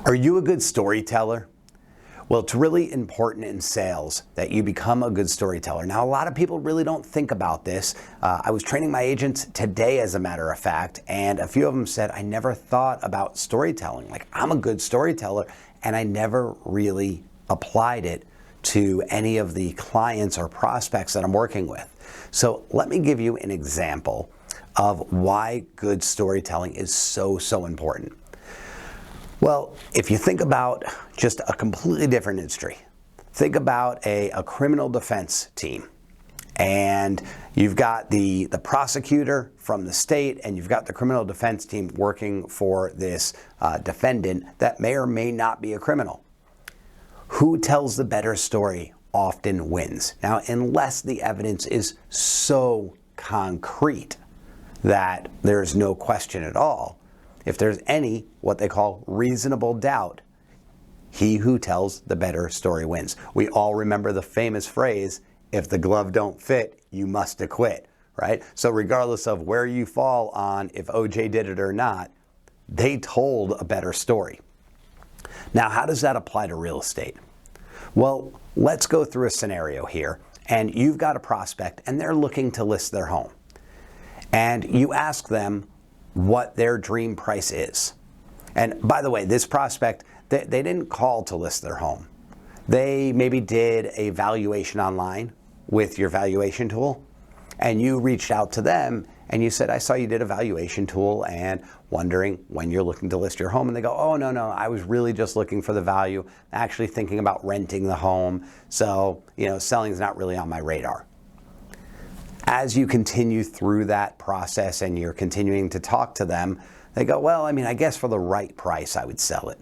Are you a good storyteller? Well, it's really important in sales that you become a good storyteller. Now, a lot of people really don't think about this. I was training my agents today, as a matter of fact, and a few of them said, I never thought about storytelling. Like, I'm a good storyteller, and I never really applied it to any of the clients or prospects that I'm working with. So let me give you an example of why good storytelling is so important. Well, if you think about just a completely different industry, think about a criminal defense team, and you've got the prosecutor from the state, and you've got the criminal defense team working for this defendant that may or may not be a criminal. Who tells the better story often wins. Now, unless the evidence is so concrete that there's no question at all, if there's any, what they call reasonable doubt, he who tells the better story wins. We all remember the famous phrase, if the glove don't fit, you must acquit, right? So regardless of where you fall on if OJ did it or not, they told a better story. Now, how does that apply to real estate? Well, let's go through a scenario here, and you've got a prospect and they're looking to list their home. And you ask them what their dream price is. And by the way, this prospect, they didn't call to list their home. They maybe did a valuation online with your valuation tool, and you reached out to them and you said, I saw you did a valuation tool and wondering when you're looking to list your home. And they go, oh, no, I was really just looking for the value, actually thinking about renting the home. So, selling is not really on my radar. As you continue through that process and you're continuing to talk to them, they go, well, I guess for the right price, I would sell it.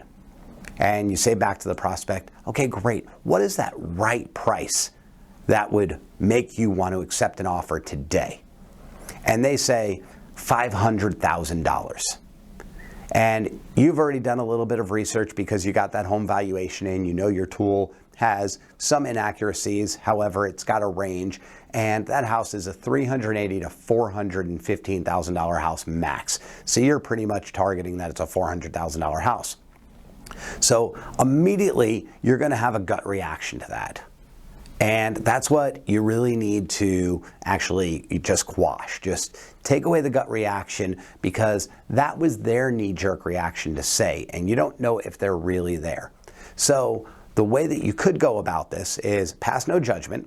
And you say back to the prospect, okay, great. What is that right price that would make you want to accept an offer today? And they say $500,000. And you've already done a little bit of research because you got that home valuation in, your tool has some inaccuracies, however, it's got a range, and that house is a $380,000 to $415,000 house max. So you're pretty much targeting that it's a $400,000 house. So immediately you're going to have a gut reaction to that. And that's what you really need to actually just quash. Just take away the gut reaction, because that was their knee-jerk reaction to say, and you don't know if they're really there. So the way that you could go about this is pass no judgment.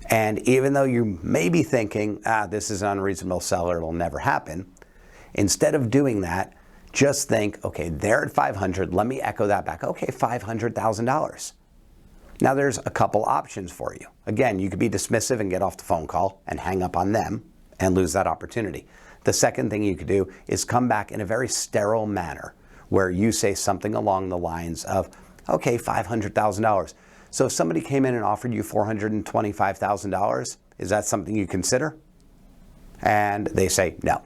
And even though you may be thinking, this is an unreasonable seller, it'll never happen, instead of doing that, just think, okay, they're at 500, let me echo that back. Okay, $500,000. Now there's a couple options for you. Again, you could be dismissive and get off the phone call and hang up on them and lose that opportunity. The second thing you could do is come back in a very sterile manner where you say something along the lines of, okay, $500,000. So if somebody came in and offered you $425,000, is that something you consider? And they say no,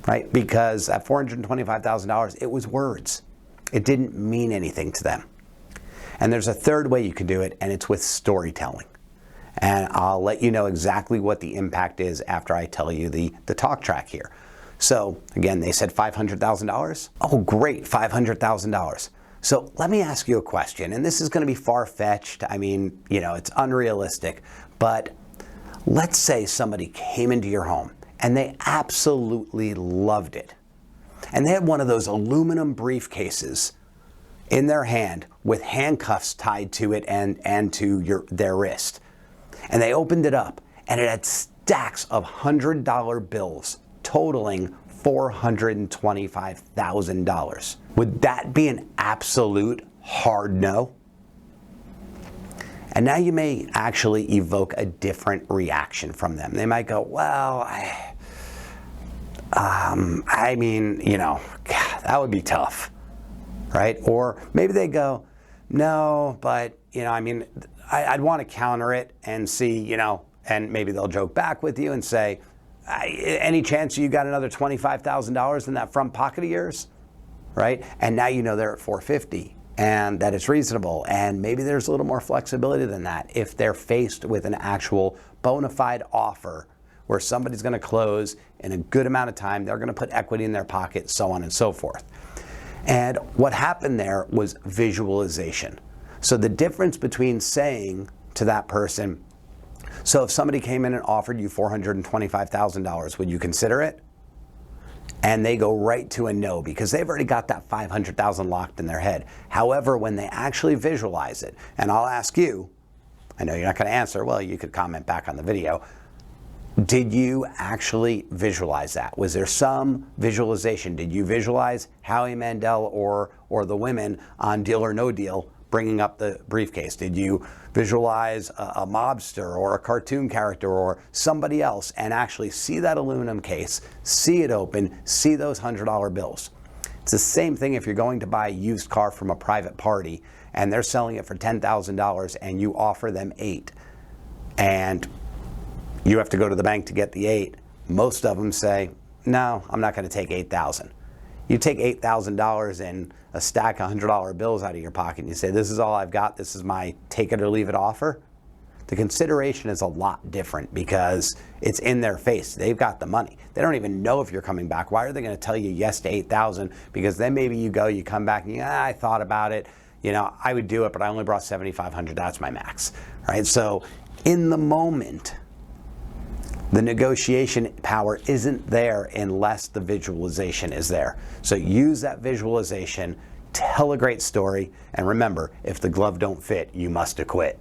right? Because at $425,000, it was words. It didn't mean anything to them. And there's a third way you could do it, and it's with storytelling. And I'll let you know exactly what the impact is after I tell you the talk track here. So again, they said $500,000. Oh, great, $500,000. So let me ask you a question, and this is going to be far-fetched. It's unrealistic, but let's say somebody came into your home and they absolutely loved it. And they had one of those aluminum briefcases in their hand with handcuffs tied to it and to their wrist. And they opened it up, and it had stacks of $100 bills totaling $425,000. Would that be an absolute hard no? And now you may actually evoke a different reaction from them. They might go, well, that would be tough, right? Or maybe they go, no, but, I'd want to counter it and see, and maybe they'll joke back with you and say, any chance you got another $25,000 in that front pocket of yours, right? And now they're at $450 and that it's reasonable, and maybe there's a little more flexibility than that if they're faced with an actual bona fide offer where somebody's going to close in a good amount of time, they're going to put equity in their pocket, so on and so forth. And what happened there was visualization. So the difference between saying to that person, so if somebody came in and offered you $425,000, would you consider it? And they go right to a no because they've already got that $500,000 locked in their head. However, when they actually visualize it, and I'll ask you, I know you're not going to answer, well, you could comment back on the video. Did you actually visualize that? Was there some visualization? Did you visualize Howie Mandel or the women on Deal or No Deal bringing up the briefcase? Did you visualize a mobster or a cartoon character or somebody else and actually see that aluminum case, see it open, see those $100 bills? It's the same thing if you're going to buy a used car from a private party and they're selling it for $10,000 and you offer them $8,000 and you have to go to the bank to get the $8,000. Most of them say, no, I'm not going to take $8,000. You take $8,000 and a stack of $100 bills out of your pocket and you say, this is all I've got, this is my take it or leave it offer. The consideration is a lot different because it's in their face. They've got the money. They don't even know if you're coming back. Why are they going to tell you yes to $8,000? Because then maybe you go, you come back and I thought about it. You know, I would do it, but I only brought $7,500. That's my max, right? So in the moment, the negotiation power isn't there unless the visualization is there. So use that visualization, tell a great story, and remember, if the glove don't fit, you must acquit.